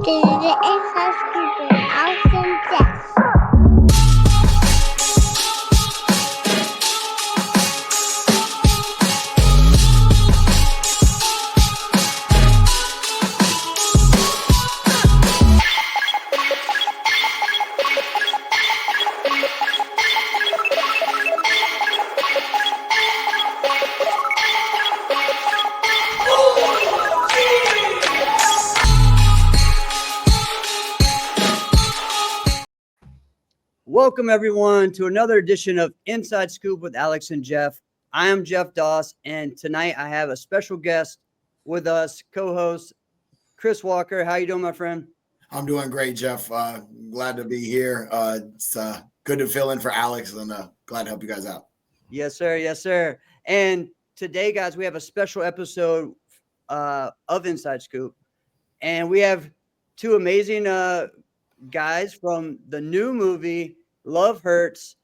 the inside scoop with Alex and Jeff. Welcome, everyone, to another edition of Inside Scoop with Alex and Jeff. I am Jeff Doss, and tonight I have a special guest with us, co-host Chris Walker. How you doing, my friend? I'm doing great, Jeff. Glad to be here. It's good to fill in for Alex, and glad to help you guys out. Yes, sir. Yes, sir. And today, guys, we have a special episode of Inside Scoop, and we have two amazing guys from the new movie Love Hurts.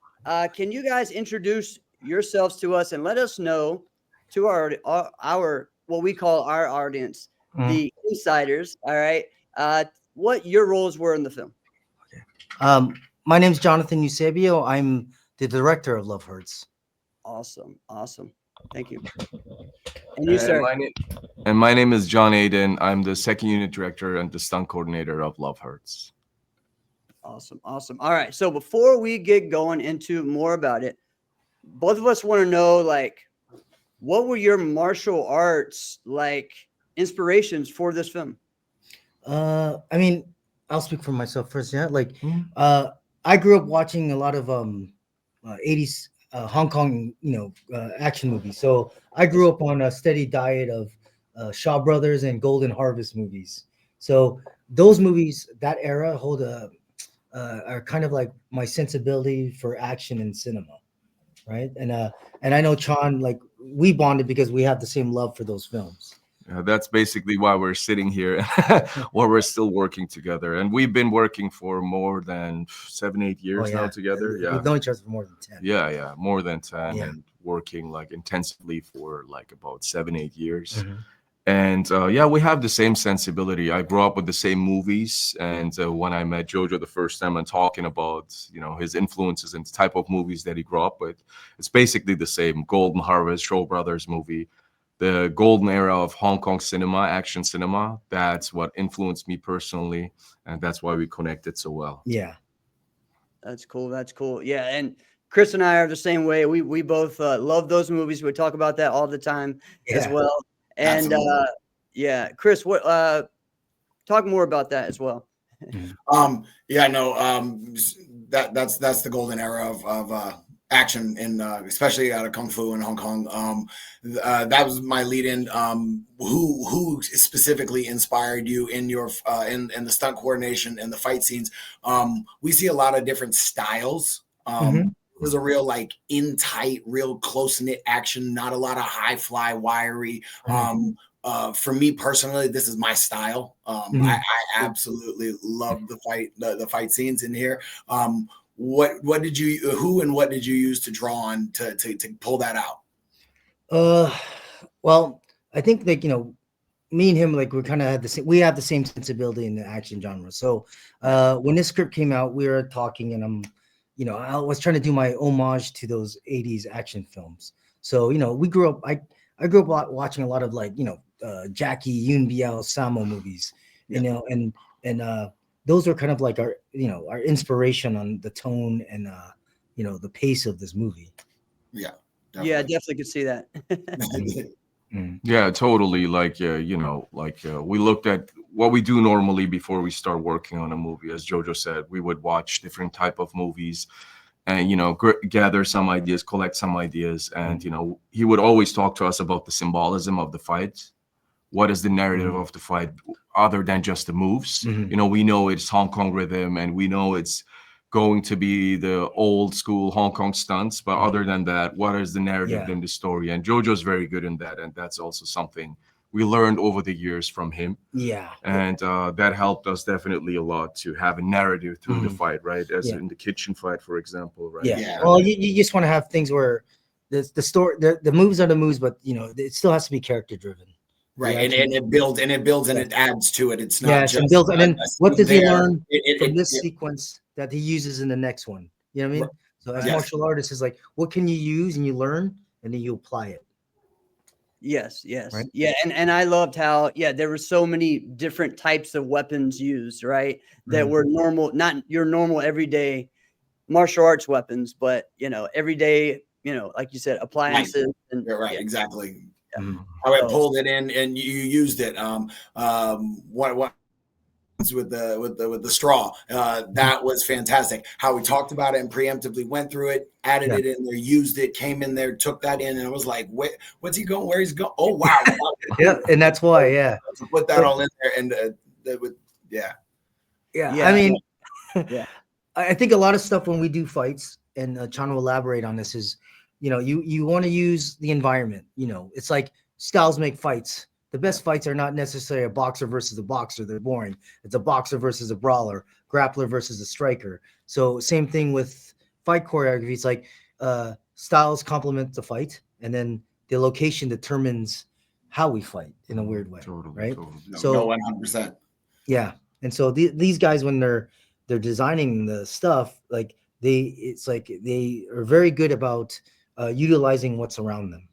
Can you guys introduce yourselves to us and let us know, to our what we call our audience, the insiders, all right, what your roles were in the film? Okay. My name's Jonathan Eusebio. I'm the director of Love Hurts. Awesome. Thank you. And you, sir? My name is John Aydin. I'm the second unit director and the stunt coordinator of Love Hurts. Awesome. All right. So before we get going into more about it, both of us want to know, like, what were your martial arts, like, inspirations for this film? I mean, I'll speak for myself first. Yeah. Like, I grew up watching a lot of 80s Hong Kong, action movies. So I grew up on a steady diet of Shaw Brothers and Golden Harvest movies. So those movies, that era, are kind of like my sensibility for action in cinema, right? And I know Chan, like, we bonded because we have the same love for those films. That's basically why we're sitting here, while we're still working together, and we've been working for more than 7-8 years now together. Yeah, we've known each other for more than 10. Yeah, more than 10, and working like intensively for like about 7-8 years. Mm-hmm. And we have the same sensibility. I grew up with the same movies, and when I met Jojo the first time and talking about his influences and the type of movies that he grew up with, it's basically the same. Golden Harvest, Shaw Brothers movie, the golden era of Hong Kong cinema, action cinema. That's what influenced me personally, and that's why we connected so well. Yeah, that's cool. Yeah, and Chris and I are the same way. We both love those movies. We talk about that all the time as well. And Chris, what talk more about that as well. That's the golden era of action, in especially out of kung fu in Hong Kong. That was my lead-in. Who specifically inspired you in your in the stunt coordination and the fight scenes? We see a lot of different styles. It was a real, like, in tight, real close knit action, not a lot of high fly, wiry. For me personally, this is my style. I absolutely love the fight scenes in here. What did you use to draw on to pull that out? Well, I think, like, me and him, like, we have the same sensibility in the action genre. So when this script came out, we were talking, and I was trying to do my homage to those 80s action films. So, we grew up, I grew up watching a lot of, like, Jackie, Yuen Biao, Samo movies, and those are kind of like our inspiration on the tone and, the pace of this movie. Yeah. Definitely. Yeah, definitely could see that. Yeah, totally. We looked at what we do normally before we start working on a movie. As Jojo said, we would watch different type of movies and, gather some ideas, collect some ideas. And, he would always talk to us about the symbolism of the fight. What is the narrative of the fight other than just the moves? We know it's Hong Kong rhythm, and we know it's going to be the old school Hong Kong stunts. But other than that, what is the narrative in the story? And Jojo's very good in that. And that's also something we learned over the years from him. Yeah. And that helped us definitely a lot to have a narrative through the fight, right? As in the kitchen fight, for example, right? Yeah. Well, you just want to have things where the story, the moves are the moves, but, it still has to be character driven. Right, The and, action. and it builds and it adds to it. It's not Yes, and just builds. And then what does he there. learn from this sequence that he uses in the next one? You know what I mean? So as Yes. martial artists, is like, what can you use and you learn, and then you apply it. Yes, Right. yeah, and I loved how there were so many different types of weapons used, right? That were normal, not your normal everyday martial arts weapons, but everyday, like you said, appliances and Right, exactly. How So- it pulled it in and you used it. What with the straw, that was fantastic. How we talked about it and preemptively went through it, added it in there, used it, came in there, took that in, and it was like, what's he going? Where he's going? Oh wow! Yeah, and that's why, to put that all in there, and yeah. I mean, yeah. I think a lot of stuff when we do fights, and Chan will elaborate on this, is, you want to use the environment. It's like styles make fights. The best fights are not necessarily a boxer versus a boxer. They're boring. It's a boxer versus a brawler, grappler versus a striker. So same thing with fight choreography. It's like styles complement the fight, and then the location determines how we fight in a weird way, right? So 100%. Yeah, and so these guys, when they're designing the stuff, like it's like they are very good about utilizing what's around them.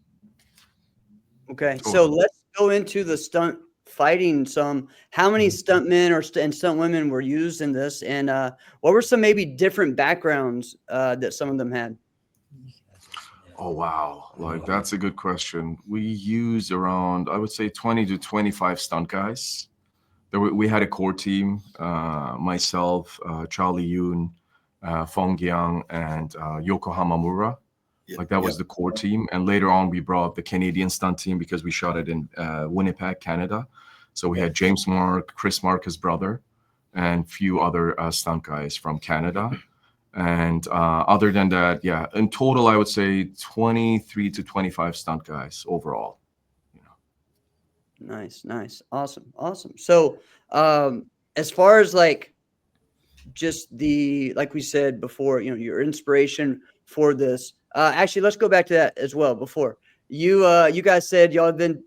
Okay, so let's go into the stunt fighting some. How many stuntmen and stunt women were used in this, and what were some maybe different backgrounds that some of them had? Oh wow, like that's a good question. We used around, I would say, 20 to 25 stunt guys. We had a core team, myself, Charlie Yoon, Fong Yang, and Yoko Hamamura. Like that was the core team. And later on, we brought the Canadian stunt team because we shot it in Winnipeg, Canada. So we had James Mark, Chris Mark, his brother, and few other stunt guys from Canada. And other than that, in total, I would say 23 to 25 stunt guys overall. Nice, awesome. So as far as like just like we said before, your inspiration for this, actually let's go back to that as well. Before you guys said y'all have been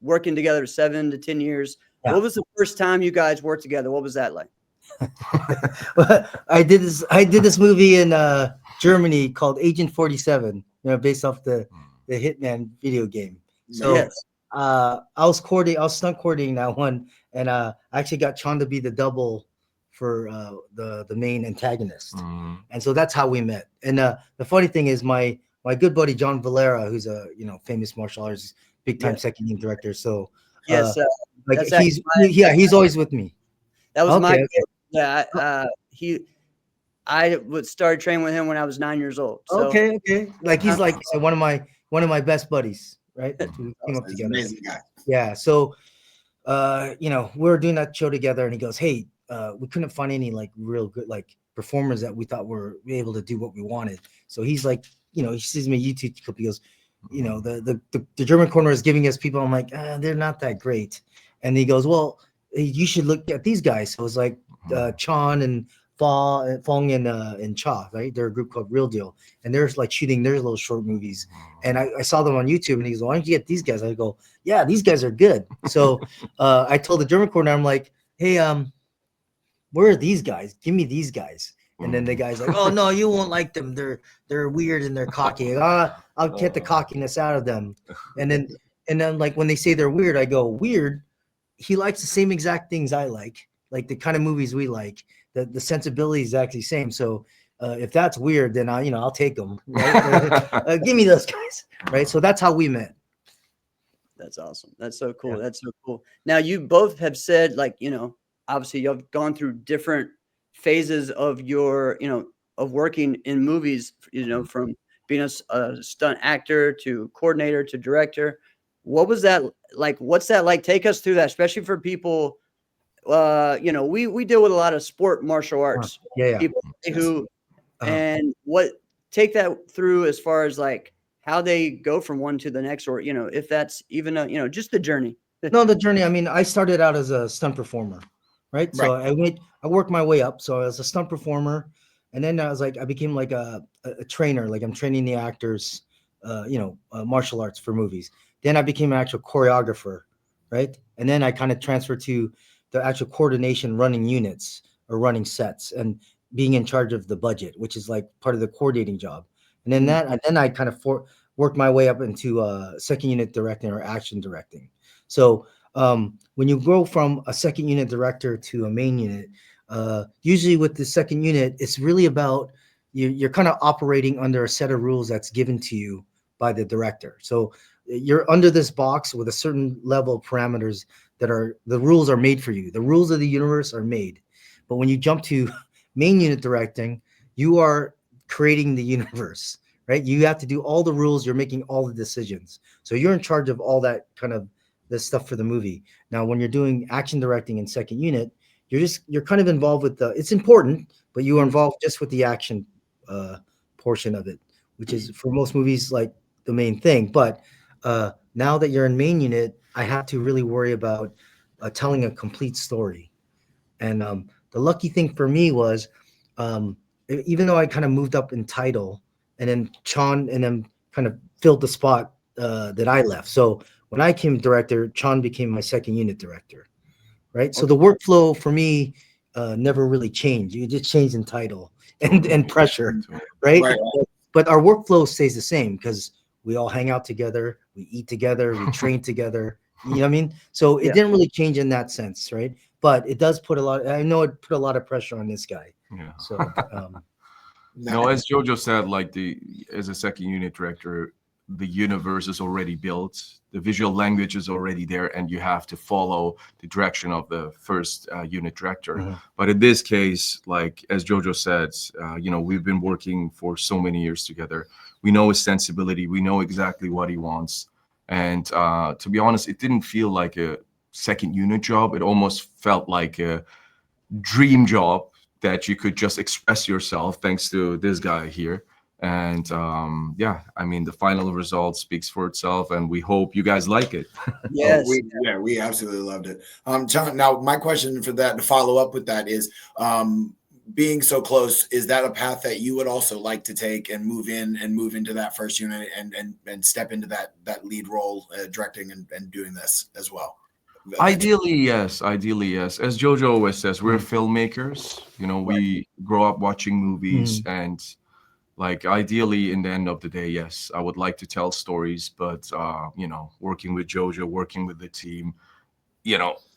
working together 7 to 10 years. What was the first time you guys worked together? What was that like? I did this movie in Germany called Agent 47, based off the Hitman video game. So I was stunt coordinating that one, and I actually got Chan to be the double for the main antagonist. And so that's how we met. And the funny thing is, my good buddy John Valera, who's a famous martial artist, big time second unit director. So like he's always with me. That was my I would start training with him when I was 9 years old. So. Okay. Like he's like one of my best buddies, right? We came up together. Amazing guy. Yeah. So we were doing that show together, and he goes, "Hey, we couldn't find any like real good like performers that we thought were able to do what we wanted." So he's like, he sees me YouTube clip. He goes, the German corner is giving us people. I'm like, they're not that great. And he goes, well, you should look at these guys. So it was like Chan and Fong and Cha, right? They're a group called Real Deal, and they're like shooting their little short movies. And I saw them on YouTube, and he goes, "Why don't you get these guys?" I go, "Yeah, these guys are good." So I told the German corner, I'm like, "Hey, where are these guys? Give me these guys." And then the guy's like, "Oh no, you won't like them. They're weird and they're cocky. I'll get the cockiness out of them." And then like when they say they're weird, I go, "Weird? He likes the same exact things I like the kind of movies we like. The sensibility is actually the same. So if that's weird, then I'll take them. Right? Give me those guys." Right. So that's how we met. That's awesome. That's so cool. That's so cool. Now you both have said, like, obviously you've gone through different phases of your, of working in movies, from being a stunt actor to coordinator to director. What was that like? What's that like? Take us through that, especially for people. We deal with a lot of sport martial arts people who, and take that through as far as like how they go from one to the next, or if that's even just the journey. No, the journey. I mean, I started out as a stunt performer, right? So I worked my way up. So I was a stunt performer, and then I became like a trainer. Like I'm training the actors, martial arts for movies. Then I became an actual choreographer right? And then I kind of transferred to the actual coordination, running units or running sets, and being in charge of the budget, which is like part of the coordinating job. And then I kind of worked my way up into second unit directing or action directing. So when you go from a second unit director to a main unit, usually with the second unit, it's really about you're kind of operating under a set of rules that's given to you by the director. So you're under this box with a certain level of parameters that are the rules are made for you. The rules of the universe are made. But when you jump to main unit directing, you are creating the universe, right? You have to do all the rules. You're making all the decisions. So you're in charge of all that kind of the stuff for the movie. Now, when you're doing action directing in second unit, you're kind of involved with it's important, but you are involved just with the action portion of it, which is for most movies like the main thing. But now that you're in main unit, I have to really worry about telling a complete story. And the lucky thing for me was, even though I kind of moved up in title, and then Chan and then kind of filled the spot that I left. So when I came director, Chan became my second unit director, right? So the workflow for me never really changed. You just changed in title and pressure, right? Right. But our workflow stays the same because we all hang out together, we eat together, we train together. You know what I mean? So it didn't really change in that sense, right? But it does put I know it put a lot of pressure on this guy. Yeah. So No, as Jojo said, like as a second unit director, the universe is already built, the visual language is already there, and you have to follow the direction of the first unit director. But in this case, like as Jojo said, we've been working for so many years together. We know his sensibility, we know exactly what he wants, and to be honest, it didn't feel like a second unit job. It almost felt like a dream job that you could just express yourself thanks to this guy here. And I mean, the final result speaks for itself, and we hope you guys like it. Yes. We absolutely loved it. John, now my question for that, to follow up with that, is being so close, is that a path that you would also like to take and move into that first unit and step into that lead role, directing and doing this as well? Ideally, yes. As Jojo always says, we're filmmakers. We grow up watching movies, and like ideally, in the end of the day, yes, I would like to tell stories. But working with Jojo, working with the team,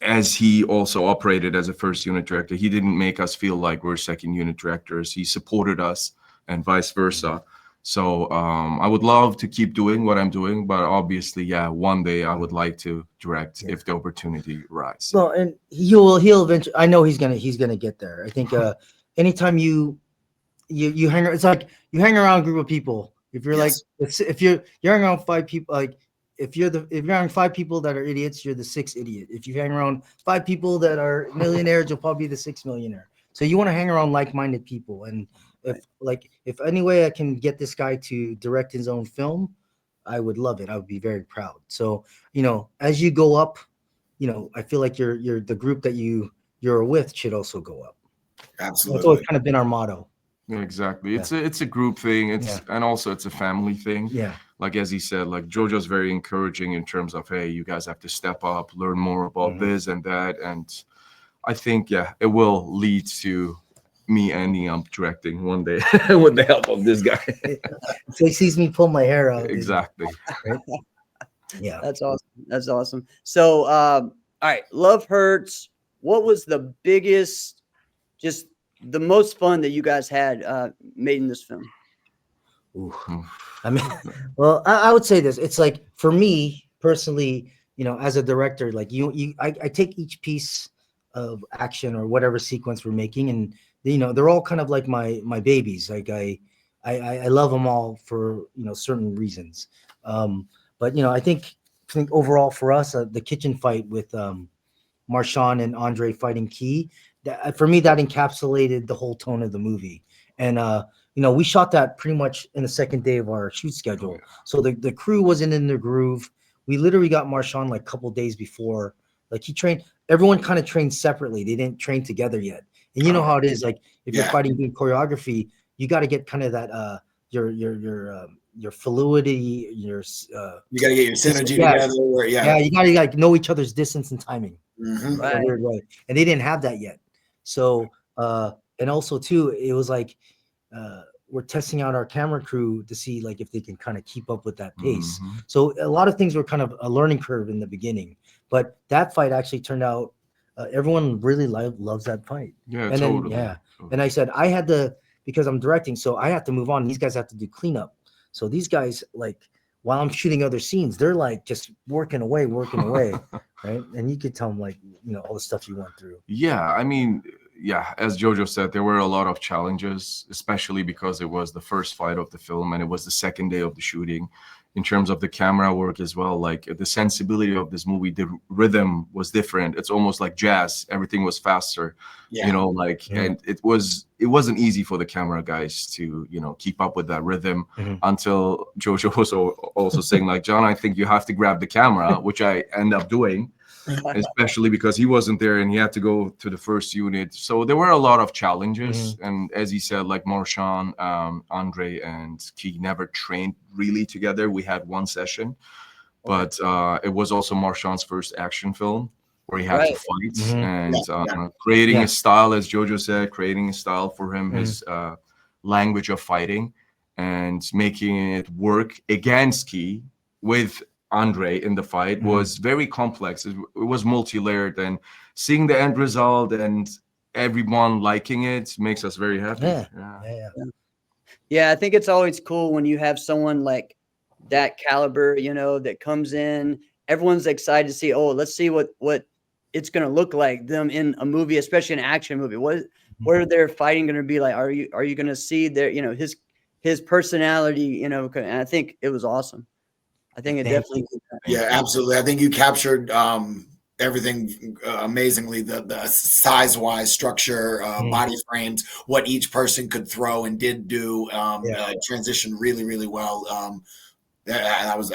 as he also operated as a first unit director, he didn't make us feel like we're second unit directors. He supported us, and vice versa. So I would love to keep doing what I'm doing, but obviously, one day I would like to direct if the opportunity arises. well, and he'll eventually. I know he's gonna get there. I think anytime you hang, it's like you hang around a group of people. If you're Yes. if you're hanging around five people, like if you're around five people that are idiots, you're the sixth idiot. If you hang around five people that are millionaires, you'll probably be the sixth millionaire. So you want to hang around like-minded people. And if any way I can get this guy to direct his own film, I would love it. I would be very proud. So as you go up, I feel like you're the group that you're with should also go up. Absolutely. That's always kind of been our motto. Yeah, exactly. It's a group thing. And also it's a family thing. Yeah. Like as he said, like Jojo's very encouraging in terms of, hey, you guys have to step up, learn more about this and that. And I think it will lead to me ending up directing one day with the help of this guy. So he sees me pull my hair out. Exactly. Right? Yeah. That's awesome. So all right, Love Hurts. What was the biggest, just the most fun that you guys had made in this film? Ooh. I mean, well, I would say this. It's like for me personally, as a director, like I take each piece of action or whatever sequence we're making, and they're all kind of like my babies. Like I love them all for certain reasons. But I think overall for us, the kitchen fight with Marshawn and Andre fighting Key, for me that encapsulated the whole tone of the movie. And we shot that pretty much in the second day of our shoot schedule. So the crew wasn't in the groove. We literally got Marshawn like a couple days before. Like he trained, everyone kind of trained separately. They didn't train together yet. And you know how it is. Like if you're fighting good choreography, you got to get kind of that your your fluidity, your You got to get your synergy yeah, together. yeah, you gotta like know each other's distance and timing Mhm. in a weird way, and they didn't have that yet. So and also too, it was like we're testing out our camera crew to see like if they can kind of keep up with that pace. Mhm. So a lot of things were kind of a learning curve in the beginning, but that fight actually turned out everyone really loves that fight. Yeah, And totally. then Totally. and I said I had to, because I'm directing, so I have to move on. These guys have to do cleanup. So these guys, like, while I'm shooting other scenes, they're like just working away, right? And you could tell them like, all the stuff you went through. Yeah, I mean, yeah, as Jojo said, there were a lot of challenges, especially because it was the first fight of the film and it was the second day of the shooting. In terms of the camera work as well, like the sensibility of this movie, the rhythm was different. It's almost like jazz. Everything was faster, Yeah. and it wasn't easy for the camera guys to, keep up with that rhythm until Jojo was also saying like, John, I think you have to grab the camera, which I end up doing. Especially because he wasn't there and he had to go to the first unit. So there were a lot of challenges. And as he said, like Marshawn, Andre, and Key never trained really together. We had one session, but it was also Marshawn's first action film where he had to fight and creating a style, as Jojo said, creating a style for him, his language of fighting, and making it work against Key with Andre in the fight was very complex. It was multi-layered, and seeing the end result and everyone liking it makes us very happy. Yeah, I think it's always cool when you have someone like that caliber, that comes in. Everyone's excited to see, let's see what it's going to look like them in a movie, especially an action movie. What are their fighting going to be like? Are you going to see their, his personality, and I think it was awesome. I think it definitely. Yeah, absolutely. I think you captured everything amazingly. The size-wise structure, body frames, what each person could throw and did do, transitioned really, really well. That was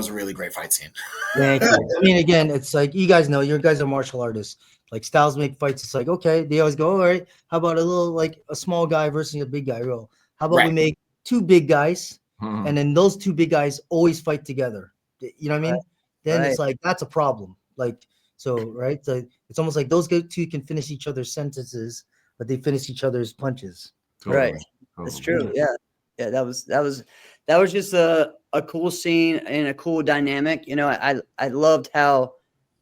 a really great fight scene. Thank you. I mean, again, it's like you guys know, you guys are martial artists. Like styles make fights. It's like, okay, they always go, all right, how about a little like a small guy versus a big guy? Well, how about we make two big guys, and then those two big guys always fight together? You know what I mean? Then it's like that's a problem. Like so, right? So it's almost like those two can finish each other's sentences, but they finish each other's punches. Right. That's true. Yeah. Yeah. That was just a cool scene and a cool dynamic. I loved how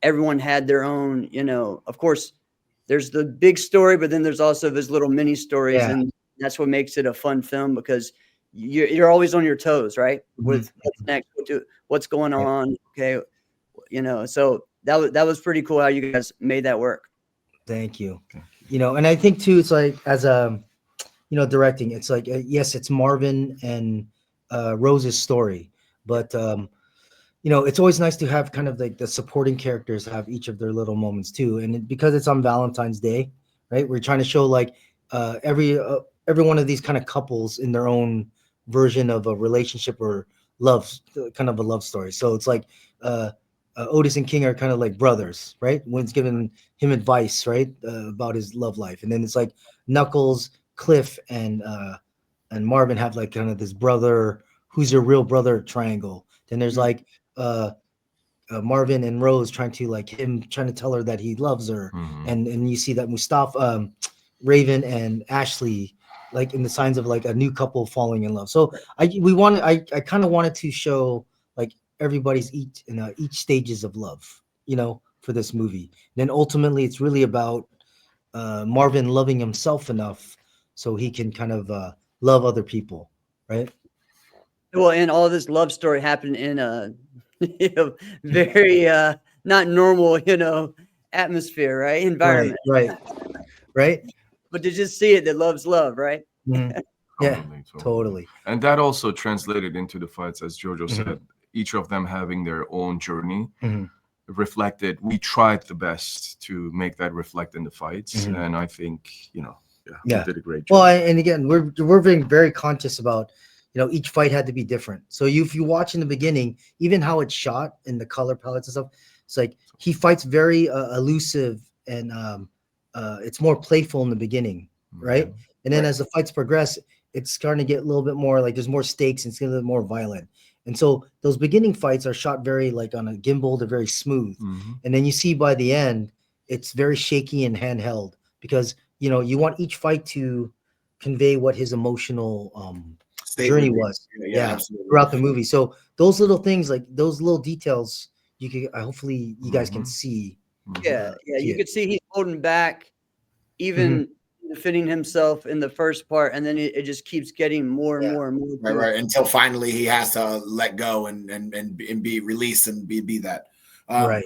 everyone had their own, of course there's the big story, but then there's also those little mini stories. And that's what makes it a fun film, because you're always on your toes, right? With what's next, what's going on. Okay. So that was pretty cool how you guys made that work. Thank you. And I think too, it's like as a, directing, it's like, yes, it's Marvin and Rose's story, but it's always nice to have kind of like the supporting characters have each of their little moments too. And because it's on Valentine's Day, right? We're trying to show like every one of these kind of couples in their own version of a relationship or love, kind of a love story. So it's like Otis and King are kind of like brothers, right? When it's giving him advice, right, about his love life, and then it's like Knuckles, Cliff, and Marvin have like kind of this brother who's your real brother triangle. Then there's like Marvin and Rose trying to tell her that he loves her, and you see that Mustafa, Raven, and Ashley like in the signs of like a new couple falling in love. So I kind of wanted to show like everybody's each stages of love, for this movie. Then ultimately it's really about Marvin loving himself enough so he can kind of love other people, right? Well, and all this love story happened in a very not normal, atmosphere, right? Environment. Right. But to just see it, that love's love, right? Totally. And that also translated into the fights, as Jojo said, each of them having their own journey. Reflected, we tried the best to make that reflect in the fights, and I think we did a great job. Well, and again, we're being very conscious about each fight had to be different. So if you watch in the beginning, even how it's shot and the color palettes and stuff, it's like he fights very elusive and it's more playful in the beginning, right? And then as the fights progress, it's starting to get a little bit more like there's more stakes and it's a little bit more violent. And so those beginning fights are shot very like on a gimbal, they're very smooth. And then you see by the end, it's very shaky and handheld because you want each fight to convey what his emotional journey was. Yeah, absolutely. throughout the movie. So those little things, like those little details, you can hopefully you guys can see. Yeah, you could see he's holding back, even defending himself in the first part, and then it just keeps getting more and more and more. Right, until finally he has to let go and be released and be that. Right.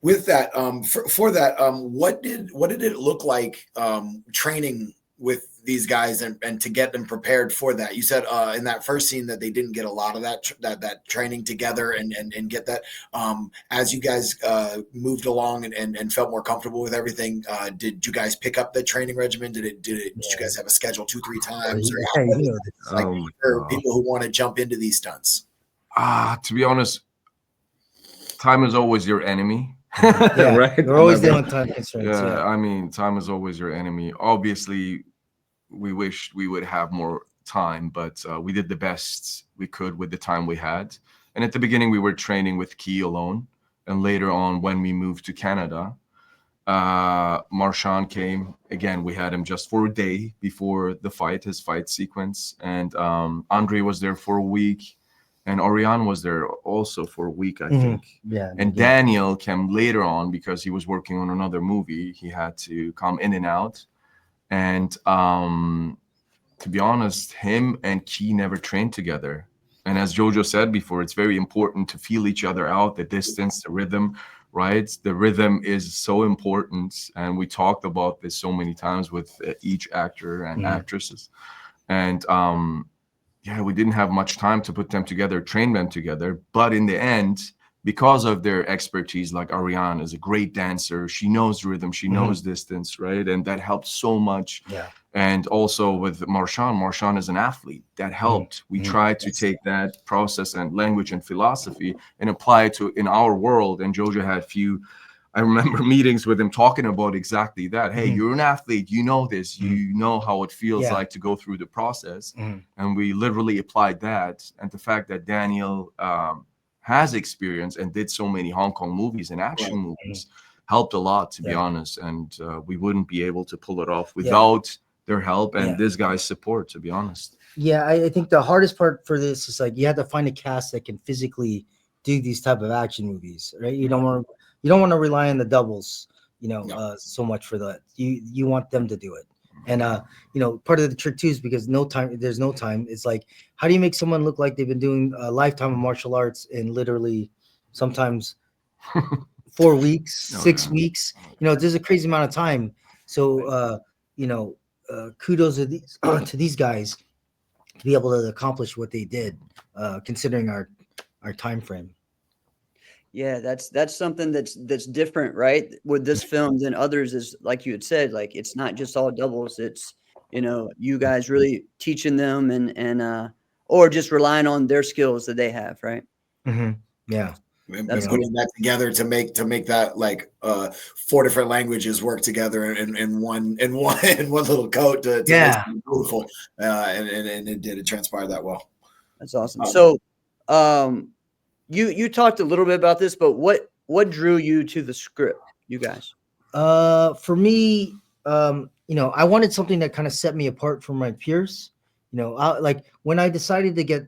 With that, for that, what did it look like training with these guys and to get them prepared for that? You said in that first scene that they didn't get a lot of that training together and get that. As you guys moved along and felt more comfortable with everything, did you guys pick up the training regimen? Did you guys have a schedule 2-3 times? For people who want to jump into these stunts? To be honest, time is always your enemy. Right? You're always dealing with time constraints. Yeah, I mean, time is always your enemy. Obviously, we wished we would have more time, but we did the best we could with the time we had. And at the beginning, we were training with Key alone. And later on, when we moved to Canada, Marchand came. Again, we had him just for a day before the fight, his fight sequence. And Andre was there for a week. And Orion was there also for a week, I think. Yeah. And Daniel came later on because he was working on another movie. He had to come in and out. And to be honest, him and Key never trained together. And as Jojo said before, it's very important to feel each other out, the distance, the rhythm, right? The rhythm is so important. And we talked about this so many times with each actor and actresses. And we didn't have much time to put them together, train them together. But in the end, because of their expertise, like Ariane is a great dancer. She knows rhythm, she knows distance, right? And that helped so much. Yeah. And also with Marchand is an athlete. That helped. We tried to take that process and language and philosophy and apply it to in our world. And Jojo had I remember meetings with him talking about exactly that. Hey, you're an athlete. You know this. You know how it feels like to go through the process. And we literally applied that. And the fact that Daniel has experience and did so many Hong Kong movies and action movies helped a lot, to be honest. And we wouldn't be able to pull it off without their help and this guy's support, to be honest. Yeah, I think the hardest part for this is like you have to find a cast that can physically do these type of action movies, right? You don't want to rely on the doubles, so much for that. You want them to do it. And part of the trick too is because there's no time. It's like, how do you make someone look like they've been doing a lifetime of martial arts in literally sometimes 4 weeks, 6 weeks? There's a crazy amount of time. So kudos to these guys to be able to accomplish what they did, considering our time frame. Yeah, that's something that's different, right? With this film than others is like you had said, like it's not just all doubles. It's you guys really teaching them and or just relying on their skills that they have, right? Yeah. That's putting that together to make that like 4 different languages work together in one little coat to make it beautiful, and it transpired that well. That's awesome. So, you talked a little bit about this, but what drew you to the script, you guys? For me, I wanted something that kind of set me apart from my peers. Like when I decided to get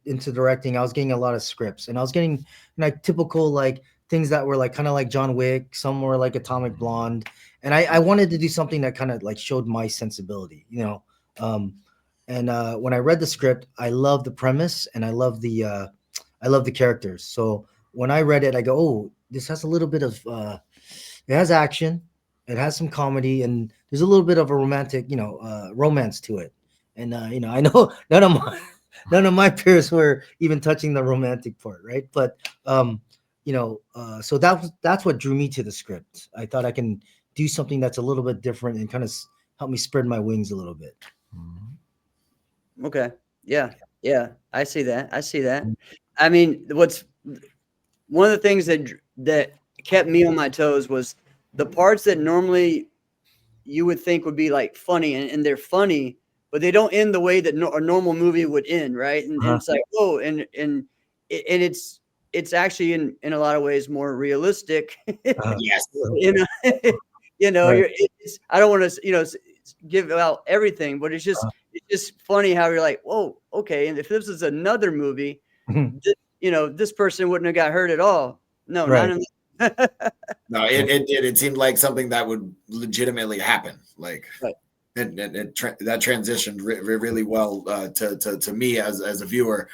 into directing, I was getting a lot of scripts, and I was getting like typical like things that were like kind of like John Wick, some were like Atomic Blonde, and I wanted to do something that kind of like showed my sensibility, And when I read the script, I loved the premise and I love the characters. So when I read it, I go, oh, this has a little bit of it has action, it has some comedy, and there's a little bit of a romantic, romance to it. And I know none of my peers were even touching the romantic part, right? But so that's what drew me to the script. I thought I can do something that's a little bit different and kind of help me spread my wings a little bit. Okay. Yeah. I see that. I mean, what's one of the things that kept me on my toes was the parts that normally you would think would be like funny, and they're funny, but they don't end the way that a normal movie would end, right? And it's like, oh, and it's actually in a lot of ways more realistic. Yes. You know, you know, Right. I don't want to, give out everything, but it's just funny how you're like, whoa, okay. And if this is another movie, this person wouldn't have got hurt at all. No, Right. not in No, it did. It seemed like something that would legitimately happen. Like Right. that transitioned really well to me as a viewer,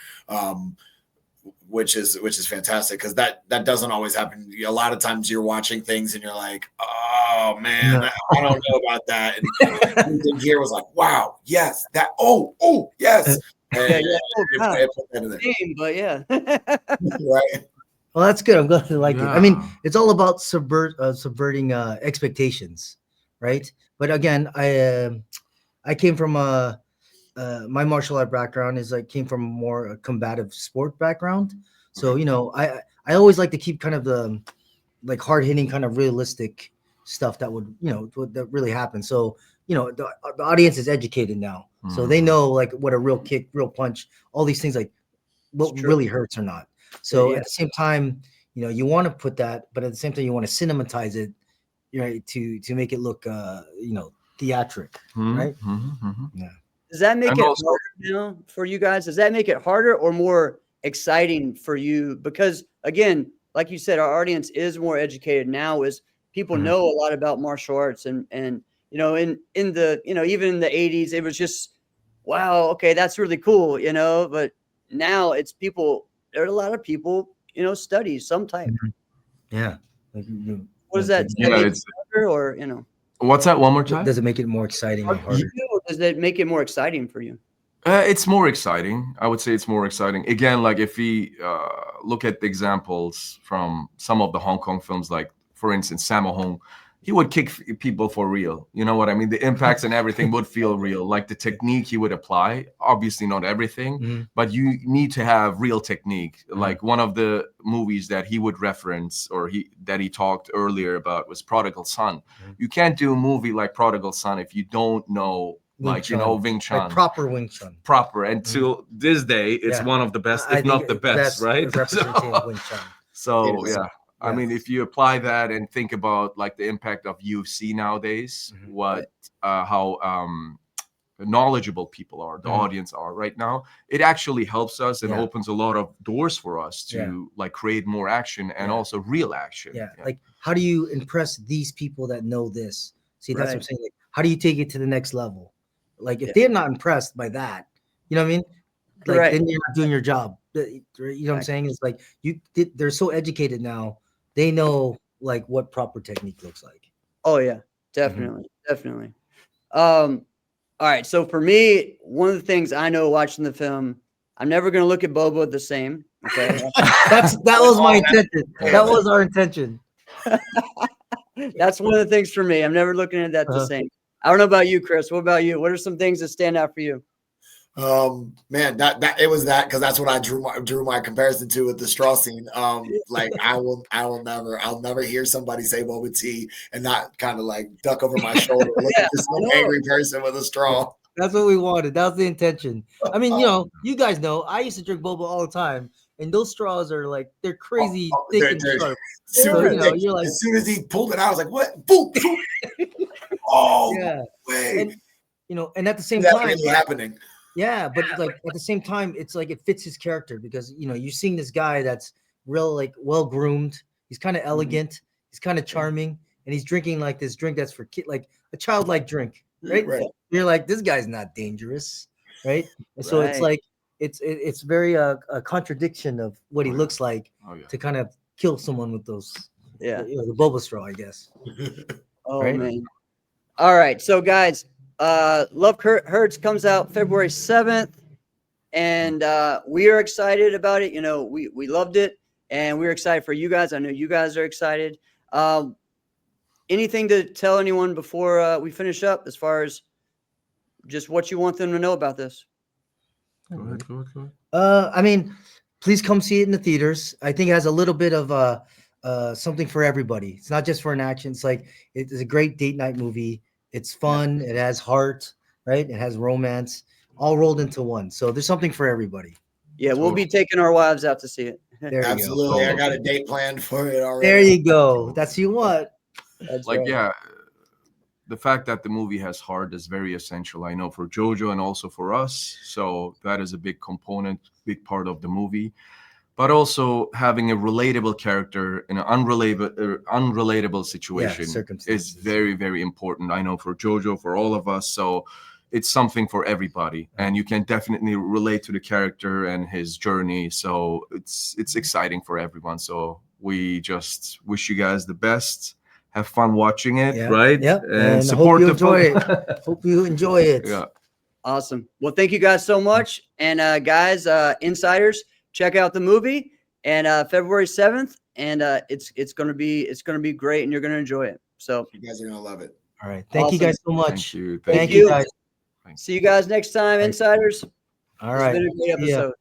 which is fantastic because that doesn't always happen. A lot of times you're watching things and you're like, oh man, I don't know about that. And everything here was like, wow, yes, that. Oh, yes. And, God. it put that in there. Game, but yeah. Right. Well, that's good. I'm glad you like it. I mean, it's all about subverting expectations, right? But again, I came from my martial art background came from more a combative sport background. So I always like to keep kind of the like hard hitting, kind of realistic stuff that would that really happens. So the audience is educated now, so they know like what a real kick, real punch, all these things like what really hurts or not. So at the same time, you want to put that, but at the same time, you want to cinematize it, right? To make it look, theatric, right? Yeah. Does that make it harder for you guys? Does that make it harder or more exciting for you? Because again, like you said, our audience is more educated now. Is people know a lot about martial arts, and in the even in the 80s, it was just wow, okay, that's really cool, But now it's people. There are a lot of people, study some type. Yeah. What is that? It's harder, or What's that? One more time. Does it make it more exciting or harder? Does it make it more exciting for you? It's more exciting. I would say it's more exciting. Again, like if we look at the examples from some of the Hong Kong films, like for instance, Sammo Hung, he would kick people for real. You know what I mean? The impacts and everything would feel real. Like the technique he would apply, obviously not everything, but you need to have real technique. Like one of the movies that he would reference or that he talked earlier about was Prodigal Son. You can't do a movie like Prodigal Son if you don't know Wing Chun. Like proper Wing Chun. Proper. And till this day, it's one of the best, if not the best, right? Representation of Wing Chun. So, yeah. I mean, if you apply that and think about like the impact of UFC nowadays, how knowledgeable people are, the audience are right now, it actually helps us and opens a lot of doors for us to like create more action and also real action. Yeah. Like, how do you impress these people that know this? See, that's what I'm saying. Like, how do you take it to the next level? Like, if they're not impressed by that, you know what I mean? Like, then you're not doing your job. You know what I'm saying? It's like they're so educated now. They know like what proper technique looks like. Oh yeah, definitely. All right. So for me, one of the things I know watching the film, I'm never going to look at Boba the same. Okay. that was my intention. That was our intention. That's one of the things for me. I'm never looking at that the same. I don't know about you, Chris. What about you? What are some things that stand out for you? Man, that it was that because that's what I drew my comparison to with the straw scene. Like I'll never hear somebody say Boba Tea and not kind of like duck over my shoulder, look at this angry person with a straw. That's what we wanted. That was the intention. I mean, you guys know I used to drink boba all the time, and those straws are like they're crazy thick and sharp. You're like, as soon as he pulled it out, I was like, "What? Boom! Oh, yeah. Wait. And at the same time, really happening. Yeah, but like at the same time, it's like it fits his character because you're seeing this guy that's real like well groomed. He's kind of elegant. He's kind of charming, and he's drinking like this drink that's for kid, like a childlike drink, right? You're like, this guy's not dangerous, right? And so it's like it's very a contradiction of what he looks like to kind of kill someone with those, the boba straw, I guess. Man! All right, so guys. Love Hurts comes out February 7th, and we are excited about it. We loved it, and we're excited for you guys. I know you guys are excited. Anything to tell anyone before we finish up as far as just what you want them to know about this? Go ahead. I mean, please come see it in the theaters. I think it has a little bit of something for everybody. It's not just for an action. It's like it's a great date night movie. It's fun. It has heart. right? It has romance, all rolled into one. So there's something for everybody. Yeah, we'll be taking our wives out to see it. There you Absolutely. go. I got a date planned for it already. There you go. That's you want. That's Like, right. yeah, the fact that the movie has heart is very essential. I know for Jojo and also for us. So that is a big component, big part of the movie. But also having a relatable character in an unrelatable situation is circumstances. very, very important. I know for Jojo, for all of us. So it's something for everybody, and you can definitely relate to the character and his journey. So it's exciting for everyone. So we just wish you guys the best. Have fun watching it, Yeah, right? yep. And I support hope you the enjoy it. Hope you enjoy it. Yeah. Awesome. Well, thank you guys so much. And guys, insiders, check out the movie and February 7th. And it's gonna be great, and you're gonna enjoy it. So You guys are gonna love it. All right. Thank you Awesome. guys so much. Thank you. Thank Thank you. you guys. See you guys next time, insiders. All It's right. been a great See ya. episode.